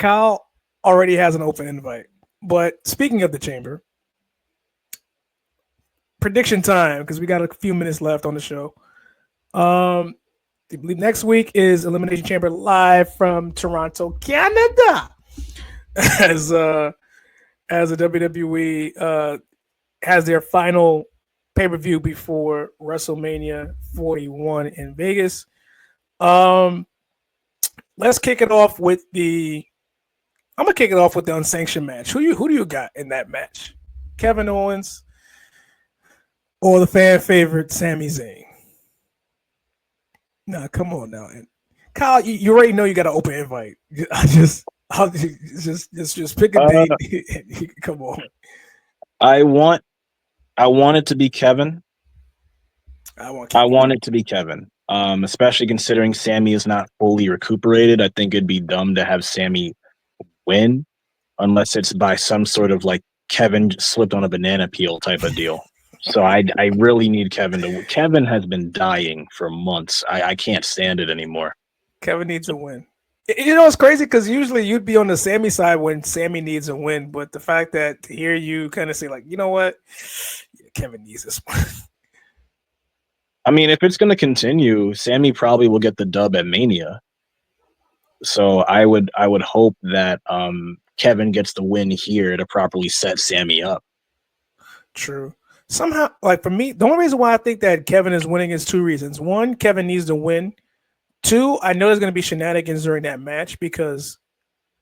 Kyle already has an open invite. But speaking of the chamber, prediction time because we got a few minutes left on the show. I believe next week is Elimination Chamber live from Toronto, Canada, as as the WWE has their final pay per view before WrestleMania 41 in Vegas. Let's kick it off with the. I'm gonna kick it off with the unsanctioned match. Who do you got in that match? Kevin Owens or the fan favorite Sami Zayn? Nah, come on now, Kyle. You already know you got an open invite. I'll just pick a date. Come on. I want it to be Kevin. I want it to be Kevin. Especially considering Sami is not fully recuperated. I think it'd be dumb to have Sami win unless it's by some sort of like Kevin slipped on a banana peel type of deal. So I really need Kevin to. Kevin has been dying for months. I can't stand it anymore. Kevin needs a win. You know, it's crazy because usually you'd be on the Sami side when Sami needs a win, but the fact that to hear you kind of say like, you know what, Kevin needs this one. I mean, if it's going to continue, Sami probably will get the dub at Mania. So I would hope that Kevin gets the win here to properly set Sami up. True. Somehow, like for me, the only reason why I think that Kevin is winning is two reasons. One, Kevin needs to win. Two, I know there's going to be shenanigans during that match because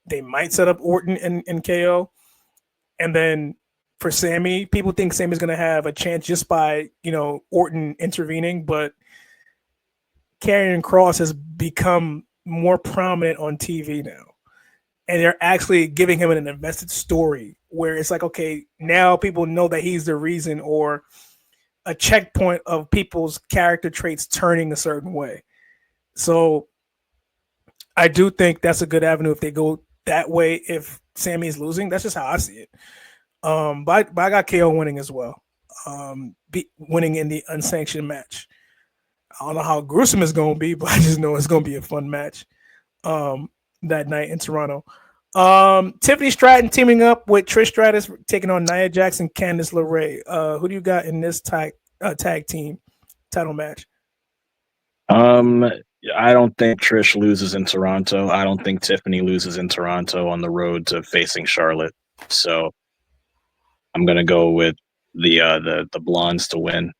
they might set up Orton and KO. And then for Sami, people think Sami's going to have a chance just by, Orton intervening. But Karrion Kross has become more prominent on TV now. And they're actually giving him an invested story where it's like, okay, now people know that he's the reason or a checkpoint of people's character traits turning a certain way. So I do think that's a good avenue if they go that way. If Sami is losing, that's just how I see it. But I got KO winning as well, winning in the unsanctioned match. I don't know how gruesome it's going to be, but I just know it's going to be a fun match that night in Toronto. Tiffany Stratton teaming up with Trish Stratus, taking on Nia Jax and Candice LeRae. Who do you got in this tag team title match? I don't think Trish loses in Toronto. I don't think Tiffany loses in Toronto on the road to facing Charlotte. So I'm gonna go with the blondes to win.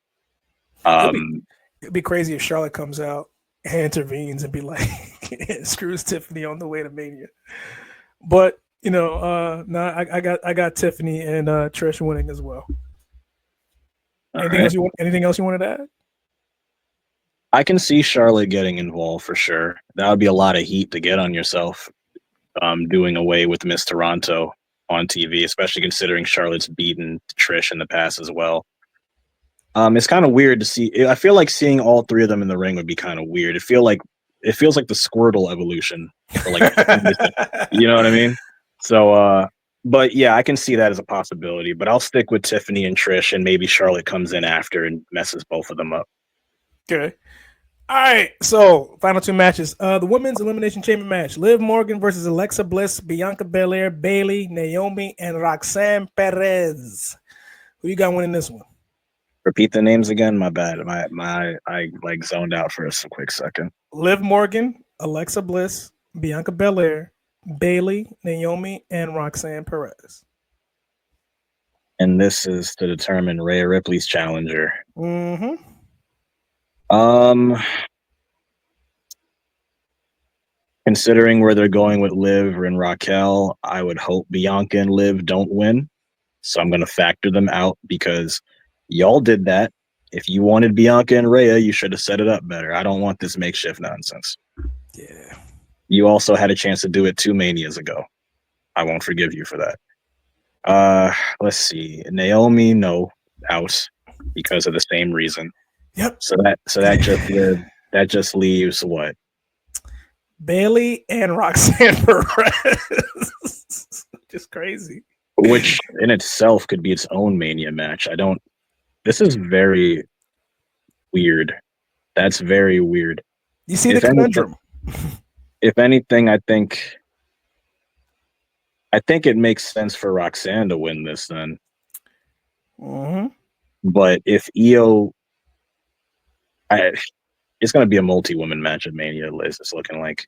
It'd be crazy if Charlotte comes out and intervenes and be like, screws Tiffany on the way to Mania. But I got Tiffany and Trish winning as well. Anything else you wanted to add? I can see Charlotte getting involved for sure. That would be a lot of heat to get on yourself, doing away with Miss Toronto on TV, especially considering Charlotte's beaten Trish in the past as well. It's kind of weird to see. I feel like seeing all three of them in the ring would be kind of weird. It feels like the Squirtle evolution. For like, you know what I mean? So, but yeah, I can see that as a possibility. But I'll stick with Tiffany and Trish, and maybe Charlotte comes in after and messes both of them up. Okay. All right. So, final two matches. The women's Elimination Chamber match: Liv Morgan versus Alexa Bliss, Bianca Belair, Bayley, Naomi, and Roxanne Perez. Who you got winning this one? Repeat the names again. My bad. I like zoned out for a quick second. Liv Morgan, Alexa Bliss, Bianca Belair, Bayley, Naomi, and Roxanne Perez. And this is to determine Rhea Ripley's challenger. Mm-hmm. Considering where they're going with Liv and Raquel, I would hope Bianca and Liv don't win. So I'm going to factor them out because y'all did that. If you wanted Bianca and Rhea, you should have set it up better. I don't want this makeshift nonsense. Yeah. You also had a chance to do it 2 Manias ago. I won't forgive you for that. Let's see. Naomi, no, out because of the same reason. Yep. So that just leaves what? Bayley and Roxanne Perez. Just crazy. Which in itself could be its own Mania match. This is very weird. That's very weird. You see the conundrum. If anything, I think I think it makes sense for Roxanne to win this then. Mm-hmm. But if Io, it's going to be a multi-woman match at Mania, Liz. It's looking like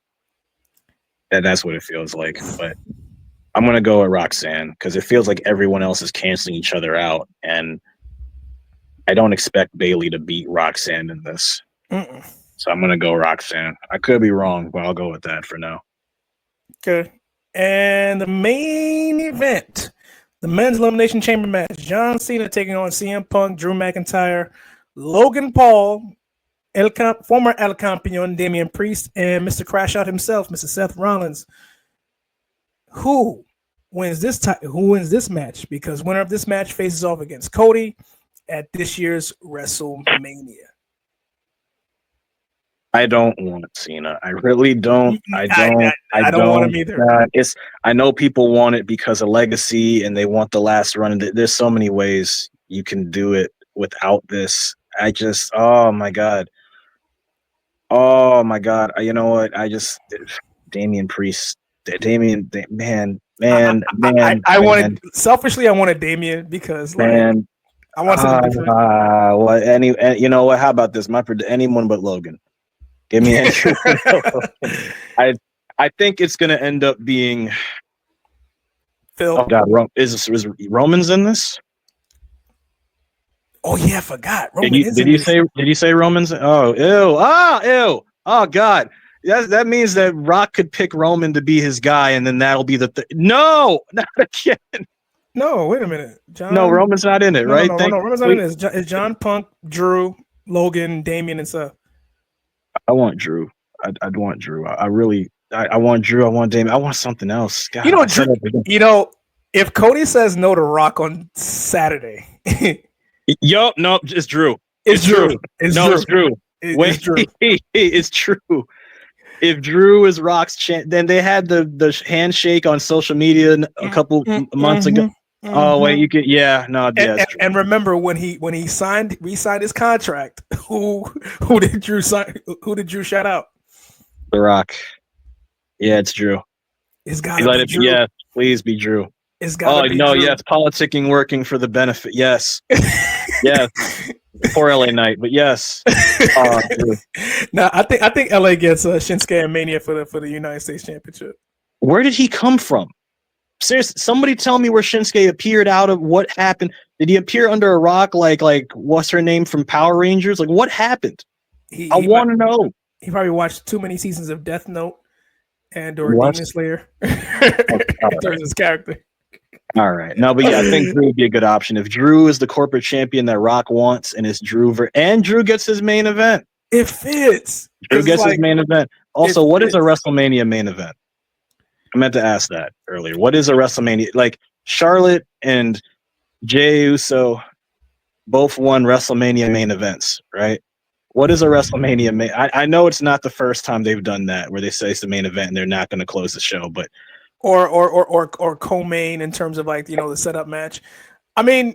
that's what it feels like. But I'm going to go with Roxanne because it feels like everyone else is canceling each other out. And I don't expect Bayley to beat Roxanne in this. Mm-mm. So I'm going to go Roxanne. I could be wrong, but I'll go with that for now. Okay. And the main event, the men's Elimination Chamber match. John Cena taking on CM Punk, Drew McIntyre, Logan Paul, former El Campeon, Damian Priest, and Mr. Crash Out himself, Mr. Seth Rollins. Who wins this match? Because winner of this match faces off against Cody at this year's WrestleMania. I don't want Cena. I really don't. I don't want him either. I know people want it because of legacy and they want the last run. There's so many ways you can do it without this. Oh my god. You know what? Damian Priest, man. I wanted selfishly. I wanted Damian because I want something different. You know what? How about this? Anyone but Logan. Give me Andrew. I think it's going to end up being Phil. Oh God, is Roman's in this? Oh yeah, I forgot. Did you say Roman's? Oh, ew. Oh God. That means that Rock could pick Roman to be his guy, and then that'll be no, not again. No, wait a minute. No, Roman's not in it, right? No, Roman's not in it. It's John, Punk, Drew, Logan, Damian, and Seth. I want Drew. I'd want Drew. I want Drew. I want Damian. I want something else. God, if Cody says no to Rock on Saturday. No, it's Drew. It's Drew. It's Drew. It's true. If Drew is Rock's then they had the handshake on social media a couple months ago. Mm-hmm. Oh wait, you could and remember when he re-signed his contract, who did Drew shout out? The Rock. Yeah, it's Drew. It's gotta be Drew. Yeah, please be Drew. It's gotta be no, Drew. yes, politicking working for the benefit. Yes. Yes. Poor LA Knight, but yes. No, I think LA gets Shinsuke and Mania for the United States Championship. Where did he come from? Seriously, somebody tell me where Shinsuke appeared out of. What happened? Did he appear under a rock like what's her name from Power Rangers? Like what happened? I want to know. He probably watched too many seasons of Death Note or Demon Slayer in terms of his character. All right. No, but yeah, I think Drew would be a good option. If Drew is the corporate champion that Rock wants and it's Drew Drew gets his main event. It fits. Drew gets his main event. Also, what is a WrestleMania main event? I meant to ask that earlier. What is a WrestleMania? Like Charlotte and Jey Uso both won WrestleMania main events, right? What is a WrestleMania main? I know it's not the first time they've done that where they say it's the main event and they're not going to close the show, but or co-main in terms of the setup match. I mean,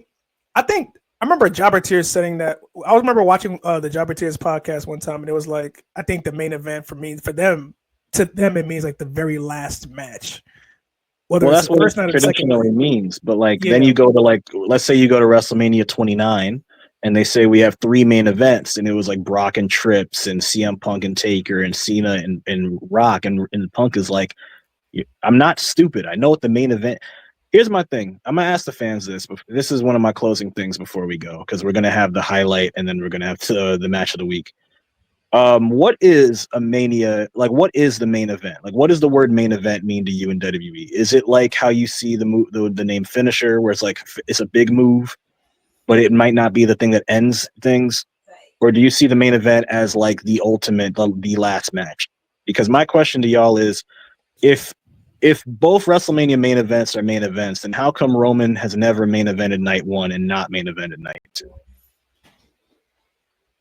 I remember Jobber Tears saying that. I remember watching the Jobber Tears podcast one time, and it was like, I think the main event to them it means like the very last match. That's what it traditionally means. But then you go to let's say you go to WrestleMania 29, and they say we have 3 main events, and it was like Brock and Trips, and CM Punk and Taker, and Cena and Rock, and Punk is like, I'm not stupid. I know what the main event. Here's my thing. I'm gonna ask the fans this. But this is one of my closing things before we go, because we're gonna have the highlight and then we're gonna have the match of the week. What is a Mania? What is the main event? What does the word main event mean to you in WWE? Is it like how you see the name finisher, where it's a big move, but it might not be the thing that ends things? Or do you see the main event as the ultimate, the last match? Because my question to y'all is, if both WrestleMania main events are main events, then how come Roman has never main evented night 1 and not main evented night 2?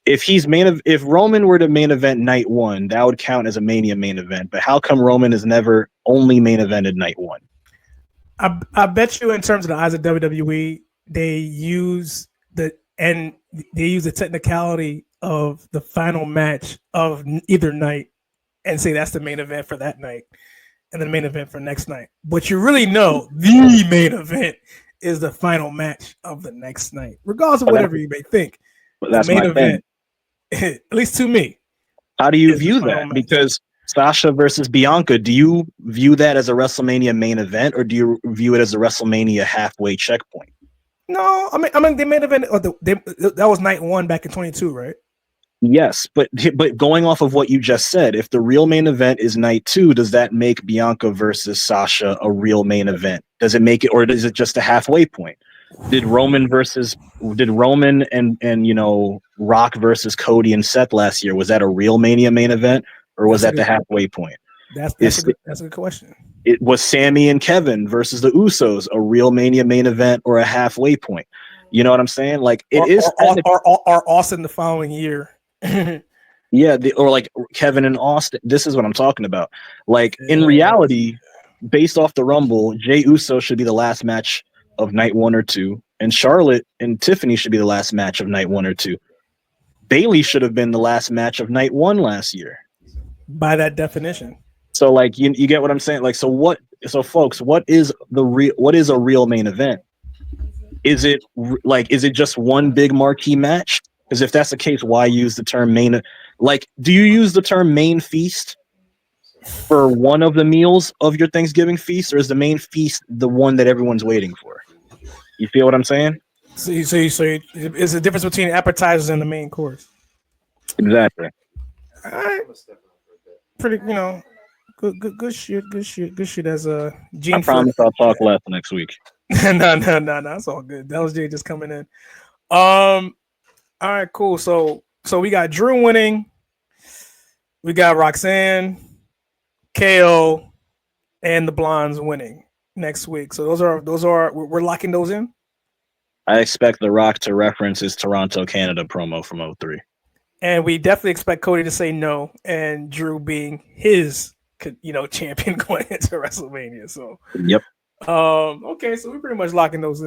If Roman were to main event night 1, that would count as a Mania main event. But how come Roman has never only main evented night 1? I bet you, in terms of the eyes of WWE, they use the technicality of the final match of either night and say that's the main event for that night. and the main event for next night. But you really know the main event is the final match of the next night, regardless of whatever you may think. The That's main my event, thing. at least to me, How do you is the view final that? match. Because Sasha versus Bianca, do you view that as a WrestleMania main event, or do you view it as a WrestleMania halfway checkpoint? No, I mean, the main event. That was night one back in 22, right? Yes, but going off of what you just said, if the real main event is night 2, does that make Bianca versus Sasha a real main event? Does it make it, or is it just a halfway point? Did Roman and Rock versus Cody and Seth last year, was that a real Mania main event, or was that the halfway point? That's a good question. It was Sammy and Kevin versus the Usos a real Mania main event or a halfway point? You know what I'm saying? Like or Austin the following year. Yeah, or like Kevin and Austin. This is what I'm talking about. Like in reality, based off the Rumble, Jey Uso should be the last match of night 1 or 2, and Charlotte and Tiffany should be the last match of night 1 or 2. Bayley should have been the last match of night 1 last year. By that definition. So like you get what I'm saying? Like so folks, what is a real main event? Is it just one big marquee match? Because if that's the case, why use the term main? Like, do you use the term main feast for one of the meals of your Thanksgiving feast, or is the main feast the one that everyone's waiting for? You feel what I'm saying? So it's a difference between appetizers and the main course. Exactly. All right. Pretty, good shit. As a Gene. I promise I'll talk less next week. No, it's all good. That was Jay just coming in. All right, cool. So we got Drew winning. We got Roxanne, KO, and the Blondes winning next week. So those are we're locking those in. I expect The Rock to reference his Toronto, Canada promo from 03. And we definitely expect Cody to say no, and Drew being his champion going into WrestleMania. So yep. Okay, so we're pretty much locking those in.